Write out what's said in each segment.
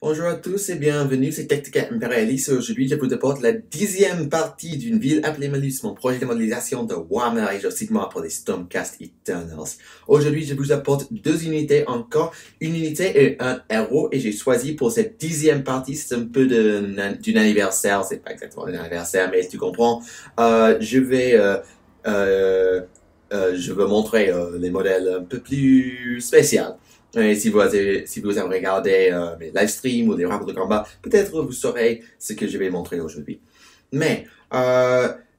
Bonjour à tous et bienvenue, c'est Tactica Imperialis et aujourd'hui je vous apporte la 10e partie d'une ville appelée Malus, mon projet de modélisation de Warhammer Age of Sigmar pour les Stormcast Eternals. Aujourd'hui je vous apporte deux unités encore, une unité et un héros, et j'ai choisi pour cette 10e partie, c'est un peu d'une anniversaire, c'est pas exactement un anniversaire mais tu comprends, je veux montrer les modèles un peu plus spéciaux. Et si vous avez regardé mes live streams ou des rapports de combat, peut-être vous saurez ce que je vais montrer aujourd'hui. Mais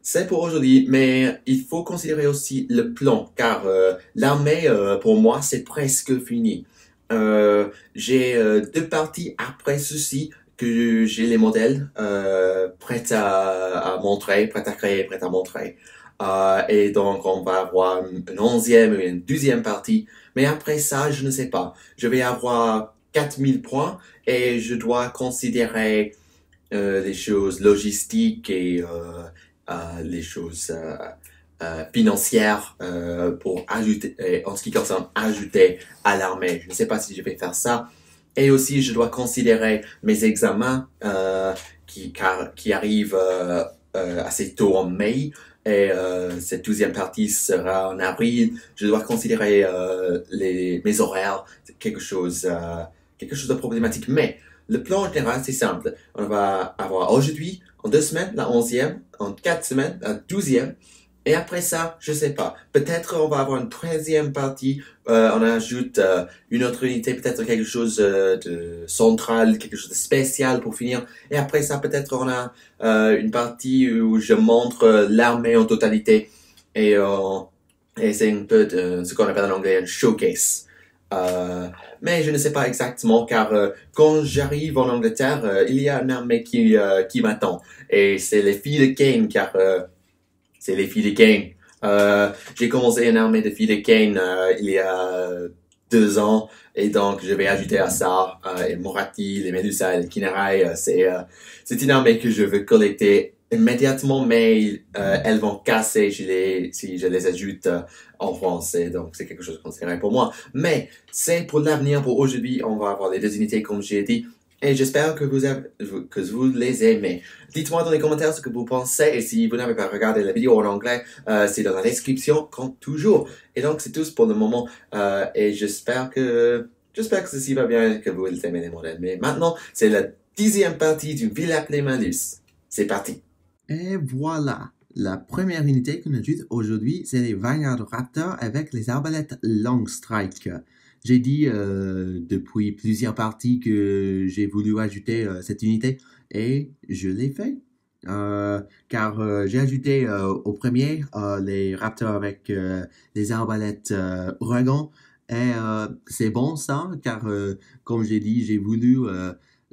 c'est pour aujourd'hui, mais il faut considérer aussi le plan, car l'armée, pour moi, c'est presque fini. J'ai deux parties après ceci que j'ai les modèles prêts à montrer, prêts à créer, prêts à montrer. Et donc, on va avoir une 11e et une 12e partie. Mais après ça, je ne sais pas. Je vais avoir 4000 points et je dois considérer les choses logistiques et les choses financières pour ajouter, en ce qui concerne ajouter à l'armée. Je ne sais pas si je vais faire ça. Et aussi, je dois considérer mes examens qui arrivent assez tôt en mai. Et cette 12e partie sera en avril. Je dois considérer mes horaires, quelque chose de problématique. Mais le plan général, c'est simple. On va avoir aujourd'hui, en 2 semaines, la 11e, en 4 semaines, la 12e. Et après ça, je sais pas. Peut-être on va avoir une 13e partie. On ajoute une autre unité, peut-être quelque chose de central, quelque chose de spécial pour finir. Et après ça, peut-être on a une partie où je montre l'armée en totalité. Et, et c'est un peu de ce qu'on appelle en anglais un showcase. Mais je ne sais pas exactement car quand j'arrive en Angleterre, il y a une armée qui m'attend. Et c'est les filles de Kane car c'est les filles de Kane. J'ai commencé une armée de filles de Kane il y a 2 ans et donc je vais ajouter à ça et Moratti, les Medusa et les Kinerai. C'est une armée que je veux collecter immédiatement, mais elles vont casser si je les ajoute en français. Donc c'est quelque chose de considéré pour moi. Mais c'est pour l'avenir. Pour aujourd'hui, on va avoir les deux unités comme j'ai dit. Et j'espère que vous les aimez. Dites-moi dans les commentaires ce que vous pensez et si vous n'avez pas regardé la vidéo en anglais, c'est dans la description comme toujours. Et donc c'est tout pour le moment et j'espère que ceci va bien et que vous aimez les modèles. Mais maintenant, c'est la 10e partie d'une ville appelée Malus. C'est parti. Et voilà, la première unité qu'on ajoute aujourd'hui, c'est les Vanguard Raptors avec les arbalètes Long Strike. J'ai dit depuis plusieurs parties que j'ai voulu ajouter cette unité et je l'ai fait. Car j'ai ajouté au premier les Raptors avec les arbalètes Ouragan. Et c'est bon ça, car comme j'ai dit, j'ai voulu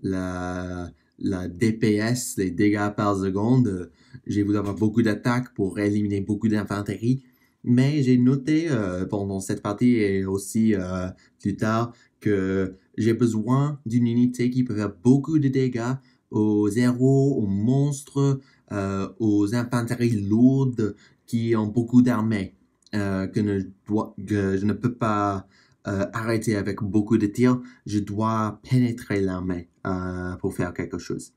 la DPS, les dégâts par seconde. J'ai voulu avoir beaucoup d'attaques pour éliminer beaucoup d'infanterie. Mais j'ai noté pendant cette partie et aussi plus tard que j'ai besoin d'une unité qui peut faire beaucoup de dégâts aux héros, aux monstres, aux infanteries lourdes qui ont beaucoup d'armées, que je ne peux pas arrêter avec beaucoup de tirs. Je dois pénétrer l'armée pour faire quelque chose.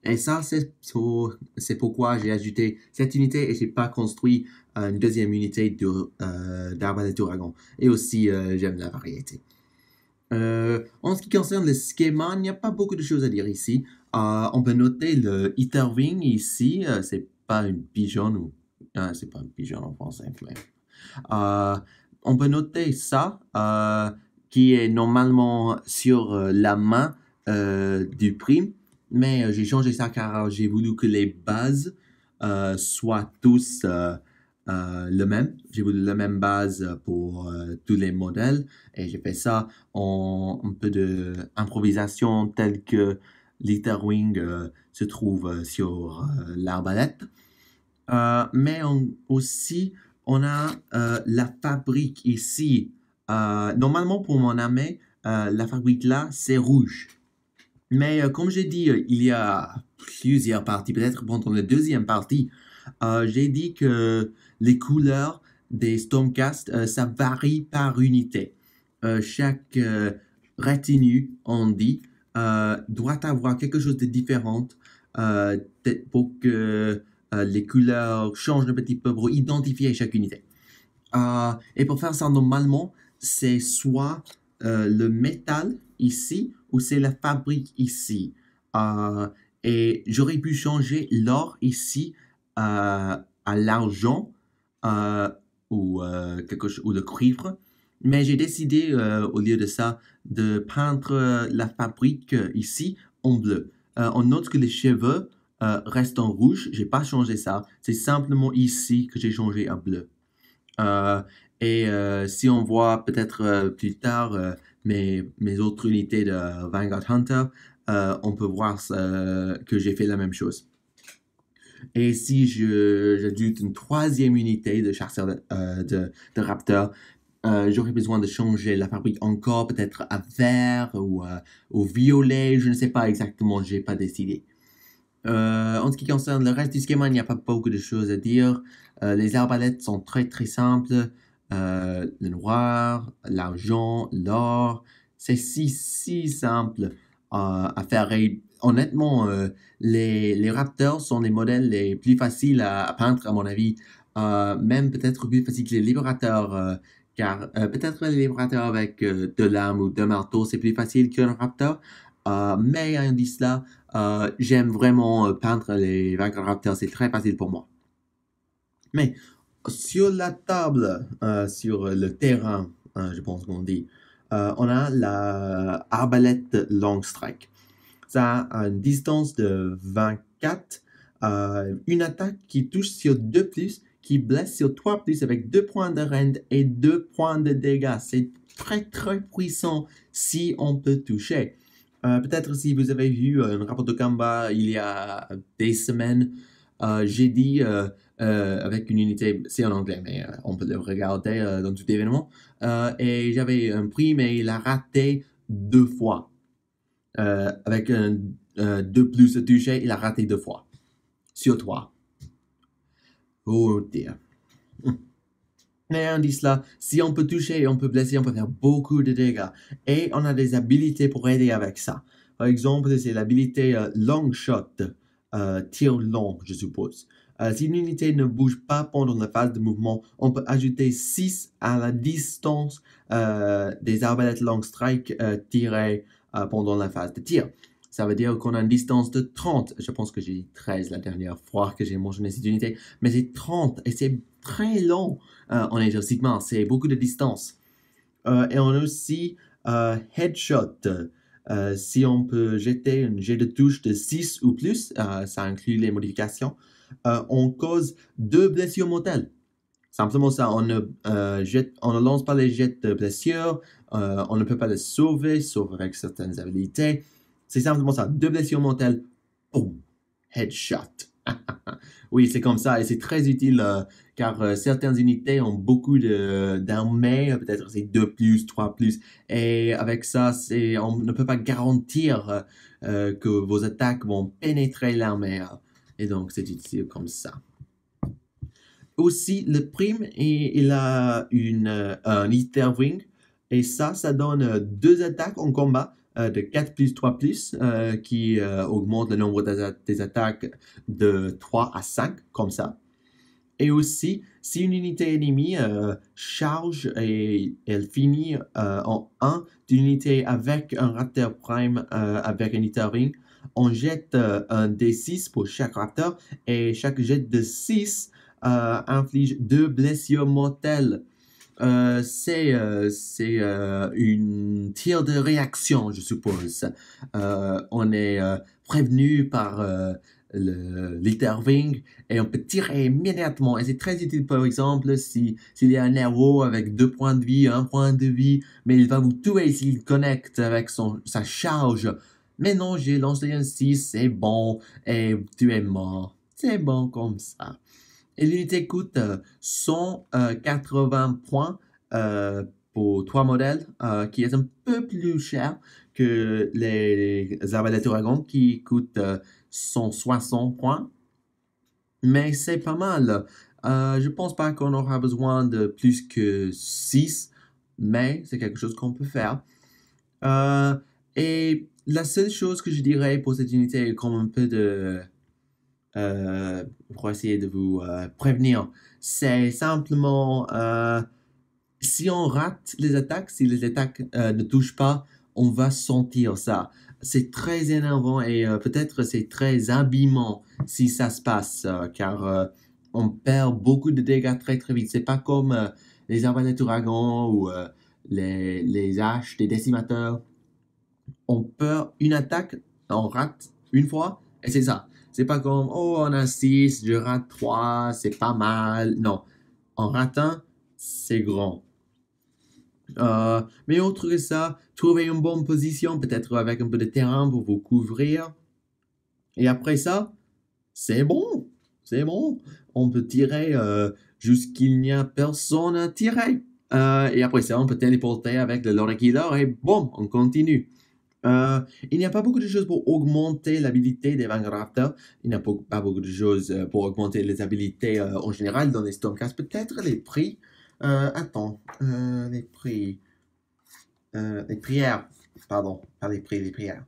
Et ça, c'est pourquoi j'ai ajouté cette unité et j'ai pas construit une deuxième unité d'arbalète d'ouragan. Et aussi, j'aime la variété. En ce qui concerne le schéma, il n'y a pas beaucoup de choses à dire ici. On peut noter le Hitterwing ici. C'est pas une pigeon ou... c'est pas une pigeon en français. On peut noter ça, qui est normalement sur la main du prime. Mais j'ai changé ça car j'ai voulu que les bases soient tous le même. J'ai voulu la même base pour tous les modèles et j'ai fait ça en un peu d'improvisation telle que l'Hitterwing se trouve sur l'arbalète. Mais aussi, on a la fabrique ici. Normalement, pour mon armée, la fabrique là, c'est rouge. Mais comme j'ai dit, il y a plusieurs parties, peut-être pendant la deuxième partie, j'ai dit que les couleurs des Stormcast, ça varie par unité. Chaque retenue, on dit, doit avoir quelque chose de différent pour que les couleurs changent un petit peu pour identifier chaque unité. Et pour faire ça normalement, c'est soit le métal ici ou c'est la fabrique ici. Et j'aurais pu changer l'or ici à l'argent ou le cuivre, mais j'ai décidé au lieu de ça de peindre la fabrique ici en bleu. On note que les cheveux restent en rouge. J'ai pas changé ça. C'est simplement ici que j'ai changé à bleu. Si on voit peut-être plus tard mes autres unités de Vanguard Hunter, on peut voir que j'ai fait la même chose. Et si j'ajoute une troisième unité de chasseur de raptor, j'aurais besoin de changer la fabrique encore, peut-être à vert ou au violet, je ne sais pas exactement, je n'ai pas décidé. En ce qui concerne le reste du schéma, il n'y a pas beaucoup de choses à dire. Les arbalètes sont très très simples. Le noir, l'argent, l'or, c'est si simple à faire. Et honnêtement, les raptors sont les modèles les plus faciles à peindre, à mon avis. Même peut-être plus faciles que les libérateurs, car peut-être les libérateurs avec deux lames ou deux marteaux, c'est plus facile qu'un raptor. Mais en dit cela, j'aime vraiment peindre les Vanguard, c'est très facile pour moi. Mais sur la table, sur le terrain, je pense qu'on dit, on a la arbalète long strike. Ça a une distance de 24, une attaque qui touche sur 2+, qui blesse sur 3+, avec 2 points de rend et 2 points de dégâts. C'est très très puissant si on peut toucher. Peut-être si vous avez vu un rapport de combat il y a des semaines, j'ai dit avec une unité, c'est en anglais, mais on peut le regarder dans tout événement, et j'avais un prix, mais il a raté 2 fois. Avec un 2+ de toucher, il a raté 2 fois. Sur 3. Oh dear. Mais on dit cela, si on peut toucher, on peut blesser, on peut faire beaucoup de dégâts. Et on a des habilités pour aider avec ça. Par exemple, c'est l'habilité long shot, tir long, je suppose. Si une unité ne bouge pas pendant la phase de mouvement, on peut ajouter 6 à la distance des arbalètes long strike tirées pendant la phase de tir. Ça veut dire qu'on a une distance de 30. Je pense que j'ai dit 13 la dernière fois que j'ai mentionné cette unité. Mais c'est 30 et c'est très long en exercitement. C'est beaucoup de distance. Et on a aussi headshot. Si on peut jeter un jet de touche de 6 ou plus, ça inclut les modifications, on cause 2 blessures mortelles. Simplement ça, on ne lance pas les jets de blessure, on ne peut pas les sauver, sauf avec certaines habilités. C'est simplement ça, 2 blessures mortelles, boum, headshot. Oui, c'est comme ça et c'est très utile car certaines unités ont beaucoup d'armées, peut-être c'est 2+, 3+, et avec ça, on ne peut pas garantir que vos attaques vont pénétrer l'armée, et donc c'est utile comme ça. Aussi, le prime, il a un Ether Wing, et ça donne 2 attaques en combat de 4+, 3+, qui augmente le nombre des attaques de 3 à 5, comme ça. Et aussi, si une unité ennemie charge et elle finit en 1 d'une unité avec un Raptor Prime avec un Ether Wing, on jette un D6 pour chaque Raptor, et chaque jet de 6 inflige 2 blessures mortelles. C'est une tir de réaction, je suppose. On est prévenu par l'Ether Wing et on peut tirer immédiatement. Et c'est très utile, par exemple, s'il y a un héros avec 2 points de vie, 1 point de vie, mais il va vous tuer s'il connecte avec sa charge. Mais non, j'ai lancé un 6, c'est bon, et tu es mort. C'est bon comme ça. Et l'unité coûte 180 points pour 3 modèles, qui est un peu plus cher que les arbalètes Ouragan qui coûtent 160 points. Mais c'est pas mal. Je pense pas qu'on aura besoin de plus que 6, mais c'est quelque chose qu'on peut faire. Et La seule chose que je dirais pour cette unité est comme un peu pour essayer de vous prévenir, c'est simplement si on rate les attaques, si les attaques ne touchent pas, on va sentir ça. C'est très énervant et peut-être c'est très abîmant si ça se passe, car on perd beaucoup de dégâts très très vite. C'est pas comme les arbalètes ouragans ou les haches des décimateurs. On perd une attaque, on rate une fois, et c'est ça. C'est pas comme, oh, on a 6, je rate 3, c'est pas mal. Non, en rate un, c'est grand. Mais autre que ça, trouver une bonne position, peut-être avec un peu de terrain pour vous couvrir. Et après ça, c'est bon. C'est bon. On peut tirer jusqu'il n'y a personne à tirer. Et après ça, on peut téléporter avec le Lord Killer et boum, on continue. Il n'y a pas beaucoup de choses pour augmenter l'habilité des Vanguard. Il n'y a pas beaucoup de choses pour augmenter les habilités en général dans les Stormcast. Peut-être les prix. Les prix. Les prières. Pardon, pas les prix, les prières.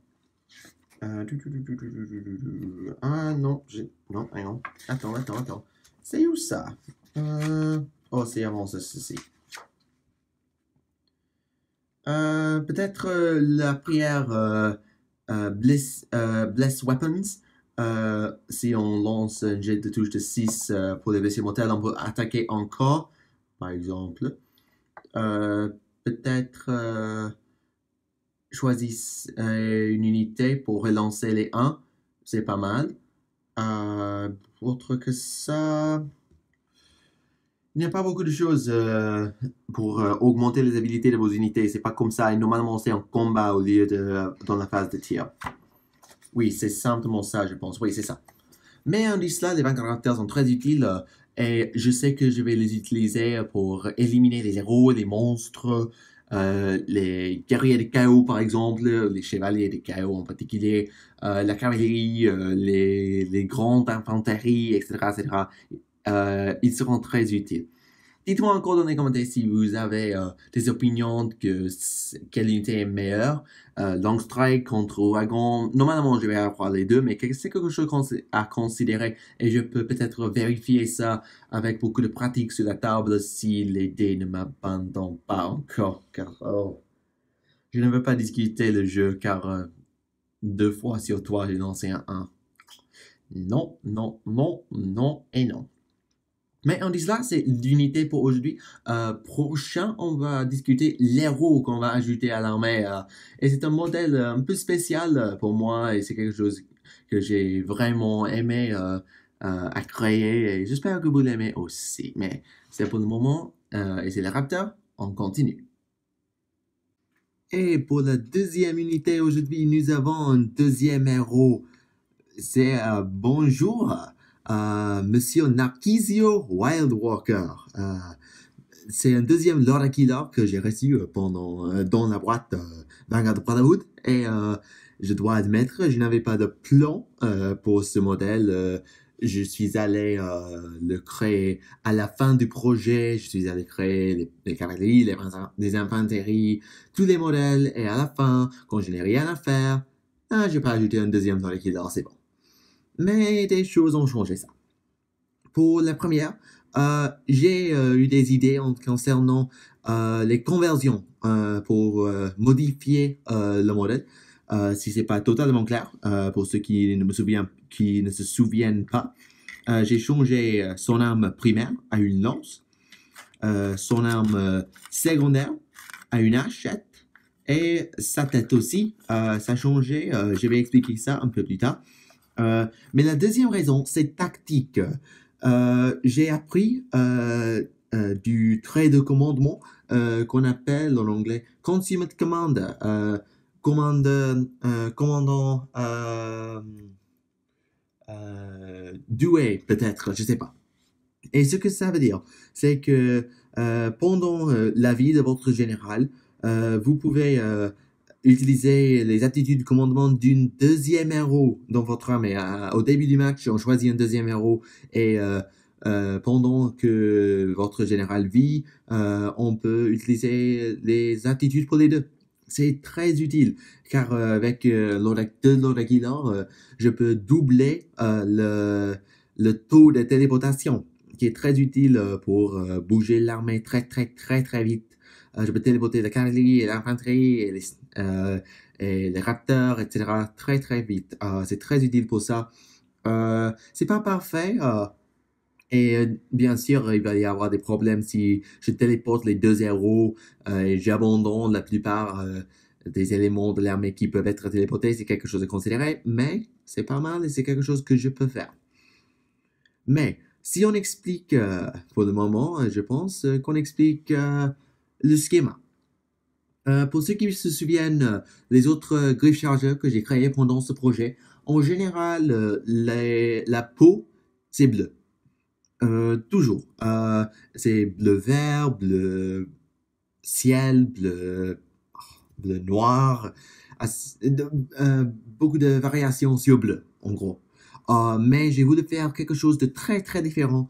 Ah non, non, non. Attends. C'est où ça? Oh, c'est avant ceci. Peut-être la prière Bless Weapons. Si on lance un jet de touche de 6 pour les blessures mortelles, on peut attaquer encore, par exemple. Peut-être choisir une unité pour relancer les 1. C'est pas mal. Autre que ça... Il n'y a pas beaucoup de choses pour augmenter les habilités de vos unités. C'est pas comme ça. Et normalement, c'est en combat au lieu de dans la phase de tir. Oui, c'est simplement ça, je pense. Oui, c'est ça. Mais en dit cela, les 20 caractères sont très utiles. Et je sais que je vais les utiliser pour éliminer les héros, les monstres, les guerriers de chaos, par exemple, les chevaliers de chaos en particulier, la cavalerie, les grandes infanteries, etc., etc. Ils seront très utiles. Dites-moi encore dans les commentaires si vous avez des opinions que quelle unité est meilleure. Long Strike contre Ouragan. Normalement, je vais avoir les deux, mais c'est quelque chose à considérer. Et je peux peut-être vérifier ça avec beaucoup de pratique sur la table si les dés ne m'abandonnent pas encore. Car je ne veux pas discuter le jeu car 2 fois sur 3, j'ai lancé un 1. Non et non. Mais on dit cela, c'est l'unité pour aujourd'hui. Prochain, on va discuter l'héros qu'on va ajouter à l'armée. Et c'est un modèle un peu spécial pour moi et c'est quelque chose que j'ai vraiment aimé à créer. Et j'espère que vous l'aimez aussi. Mais c'est pour le moment. Et c'est le Raptor. On continue. Et pour la deuxième unité aujourd'hui, nous avons un deuxième héros. C'est bonjour. Monsieur Narcisio Wildwalker. C'est un deuxième Lord Killer que j'ai reçu dans la boîte Vanguard Brotherhood. Et je dois admettre, je n'avais pas de plan pour ce modèle. Je suis allé le créer à la fin du projet. Je suis allé créer les cavaleries, les infanteries, tous les modèles. Et à la fin, quand je n'ai rien à faire, je vais pas ajouter un deuxième Lord Killer, c'est bon. Mais des choses ont changé ça. Pour la première, j'ai eu des idées concernant les conversions pour modifier le modèle. Si c'est pas totalement clair, pour ceux qui ne se souviennent pas, j'ai changé son arme primaire à une lance, son arme secondaire à une hachette, et sa tête aussi, ça a changé. Je vais expliquer ça un peu plus tard. Mais la deuxième raison, c'est tactique. J'ai appris du trait de commandement qu'on appelle en anglais Consummate Command, commandant doué peut-être, je sais pas. Et ce que ça veut dire, c'est que pendant la vie de votre général, vous pouvez utiliser les aptitudes de commandement d'une deuxième héros dans votre armée. Au début du match, on choisit un deuxième héros et pendant que votre général vit, on peut utiliser les aptitudes pour les deux. C'est très utile, car avec deux Lord Aguilar, je peux doubler le taux de téléportation, qui est très utile pour bouger l'armée très, très, très, très vite. Je peux téléporter la cavalerie et l'infanterie et les raptors, etc. très, très vite. C'est très utile pour ça. C'est pas parfait, et bien sûr, il va y avoir des problèmes si je téléporte les deux héros et j'abandonne la plupart des éléments de l'armée qui peuvent être téléportés. C'est quelque chose à considérer, mais c'est pas mal et c'est quelque chose que je peux faire. Mais si on explique, pour le moment, je pense qu'on explique le schéma. Pour ceux qui se souviennent, les autres griffes chargeurs que j'ai créés pendant ce projet, en général, la peau, c'est bleu. Toujours. C'est bleu vert, bleu ciel, bleu noir. Beaucoup de variations sur bleu, en gros. Mais j'ai voulu faire quelque chose de très, très différent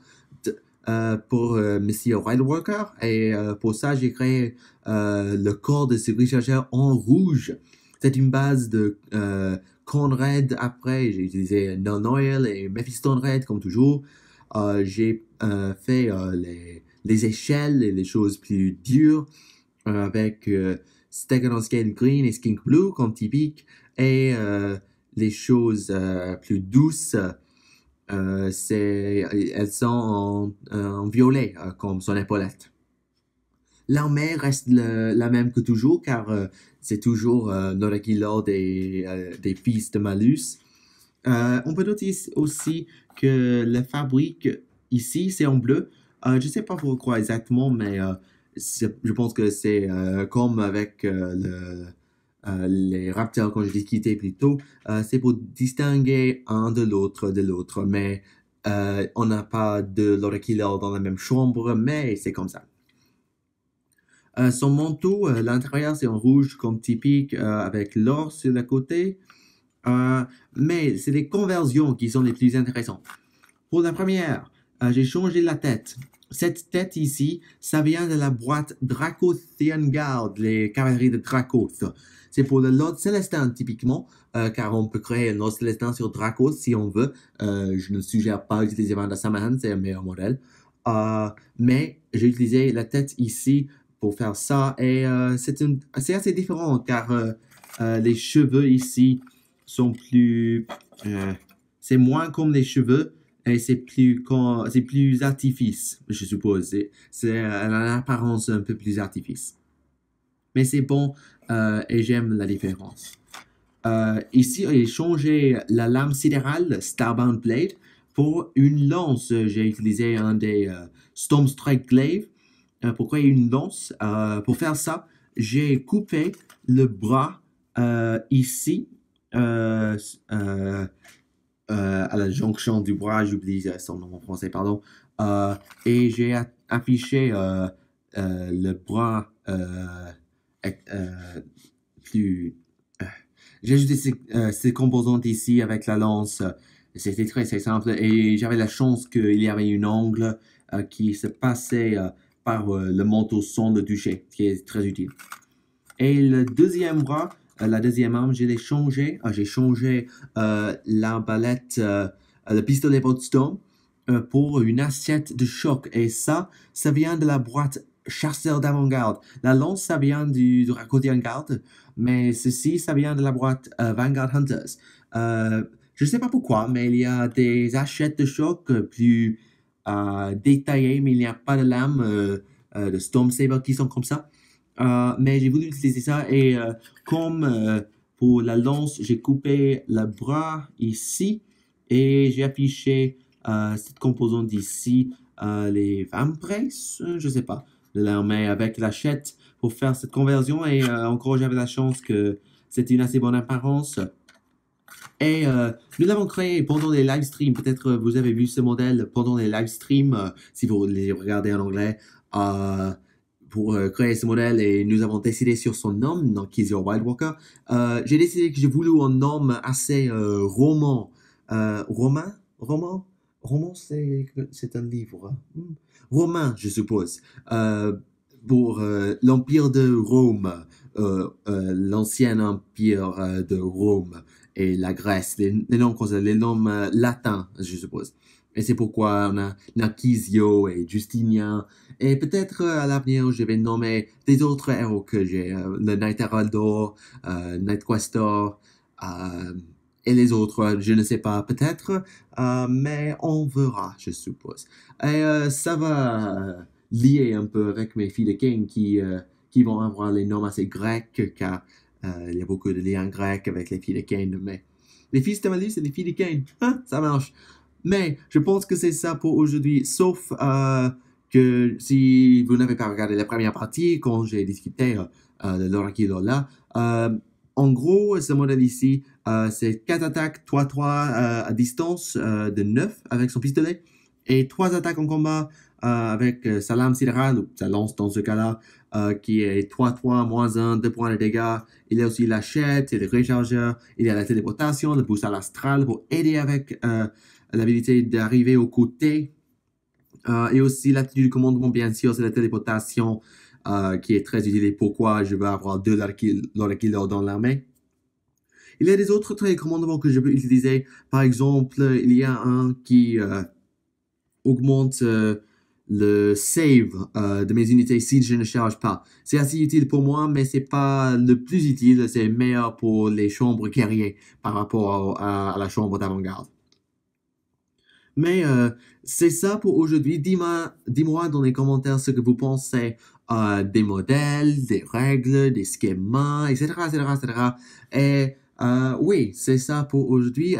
pour Monsieur Wildwalker. Et pour ça, j'ai créé le corps de ce chercheur en rouge. C'est une base de Conrad. Après, j'ai utilisé Non-Oil et Mephiston Red, comme toujours. J'ai fait les échelles et les choses plus dures avec Stegon Scale Green et Skink Blue comme typique, et les choses plus douces, elles sont en violet comme son épaulette. L'armée reste la même que toujours, car c'est toujours Noraki Lord des fils de Malus. On peut noter aussi que la fabrique ici, c'est en bleu. Je ne sais pas pourquoi exactement, mais je pense que c'est comme avec les raptors quand je discutais plus tôt. C'est pour distinguer un de l'autre. Mais on n'a pas de Lord Killer dans la même chambre, mais c'est comme ça. Son manteau, l'intérieur, c'est en rouge comme typique, avec l'or sur le côté. Mais c'est les conversions qui sont les plus intéressantes. Pour la première, j'ai changé la tête. Cette tête ici, ça vient de la boîte Dracothian Guard, les cavaleries de Dracoth. C'est pour le Lord Célestin typiquement, car on peut créer un Lord Célestin sur Dracoth si on veut. Je ne suggère pas d'utiliser Vanda Samahan, c'est un meilleur modèle. Mais j'ai utilisé la tête ici pour faire ça, et c'est assez différent, car les cheveux ici sont plus... c'est moins comme les cheveux, et c'est plus artifice, je suppose. C'est une apparence un peu plus artifice. Mais c'est bon, et j'aime la différence. Ici, j'ai changé la lame sidérale Starbound Blade pour une lance. J'ai utilisé un des Stormstrike Glaive pour créer une lance. Pour faire ça, j'ai coupé le bras ici, à la jonction du bras, j'oublie son nom en français, pardon. Et j'ai affiché le bras plus... j'ai ajouté ces composantes ici avec la lance. C'était très, très simple. Et j'avais la chance qu'il y avait une angle qui se passait par le manteau son de duché, qui est très utile. Et le deuxième bras, la deuxième arme, je l'ai changé. J'ai changé l'arbalète, le pistolet Boltstone pour une assiette de choc. Et ça vient de la boîte chasseur d'avant-garde. La lance, ça vient du Dracothian Guard, mais ceci, ça vient de la boîte Vanguard Hunters. Je ne sais pas pourquoi, mais il y a des assiettes de choc plus détaillées, mais il n'y a pas de lames de Storm Saber qui sont comme ça. Mais j'ai voulu utiliser ça, et comme pour la lance, j'ai coupé le bras ici, et j'ai affiché cette composante ici, les vambraces, je sais pas, de l'armée avec l'achette pour faire cette conversion, et encore j'avais la chance que c'était une assez bonne apparence. Et nous l'avons créé pendant les live streams. Peut-être vous avez vu ce modèle pendant les live streams, si vous les regardez en anglais, pour créer ce modèle, et nous avons décidé sur son nom, donc Kizio Wildwalker. J'ai décidé que j'ai voulu un nom assez roman. Roman, c'est un livre. Romain, je suppose. Pour l'Empire de Rome. l'ancien empire de Rome et la Grèce, les noms, les noms latins, je suppose. Et c'est pourquoi on a Narcisio et Justinien. Et peut-être à l'avenir, je vais nommer des autres héros que j'ai. Le Knight Heraldor, Knight Questor, et les autres, je ne sais pas, peut-être. Mais on verra, je suppose. Et ça va lier un peu avec mes filles de King qui vont avoir les noms assez grecs, car il y a beaucoup de liens grecs avec les filles de Cain. Mais les fils de Malus, c'est les filles de Cain. Hein, ça marche. Mais je pense que c'est ça pour aujourd'hui, sauf que si vous n'avez pas regardé la première partie, quand j'ai discuté de l'oracle là, en gros, ce modèle ici, c'est 4 attaques, 3-3 à distance de 9 avec son pistolet, et 3 attaques en combat avec sa lame sidérale, ou sa lance dans ce cas-là, qui est 3-3, moins 1, 2 points de dégâts. Il y a aussi l'achète, le rechargeur, il y a la téléportation, le boost à l'astral pour aider avec l'habilité d'arriver au côté. Et aussi l'attitude du commandement, bien sûr, c'est la téléportation qui est très utile. Pourquoi je veux avoir 2 l'oracle dans l'armée. Il y a des autres traits de commandement que je peux utiliser. Par exemple, il y a un qui augmente le save de mes unités si je ne charge pas. C'est assez utile pour moi, mais c'est pas le plus utile. C'est meilleur pour les chambres guerriers par rapport à la chambre d'avant-garde. Mais c'est ça pour aujourd'hui. Dis-moi dans les commentaires ce que vous pensez des modèles, des règles, des schémas, etc., etc., etc. Et oui, c'est ça pour aujourd'hui.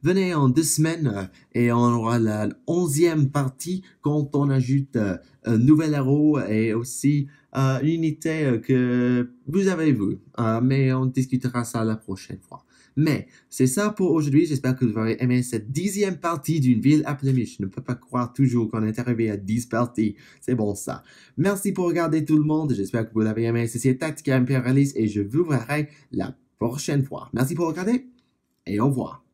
Venez en 2 semaines et on aura la 11e partie quand on ajoute un nouvel héros et aussi une unité que vous avez vue. Mais on discutera ça la prochaine fois. Mais c'est ça pour aujourd'hui. J'espère que vous avez aimé cette 10e partie d'une ville appelée. Je ne peux pas croire toujours qu'on est arrivé à 10 parties. C'est bon ça. Merci pour regarder tout le monde. J'espère que vous l'avez aimé. Ceci est Tactica Imperialis et je vous verrai la prochaine fois. Merci pour regarder et au revoir.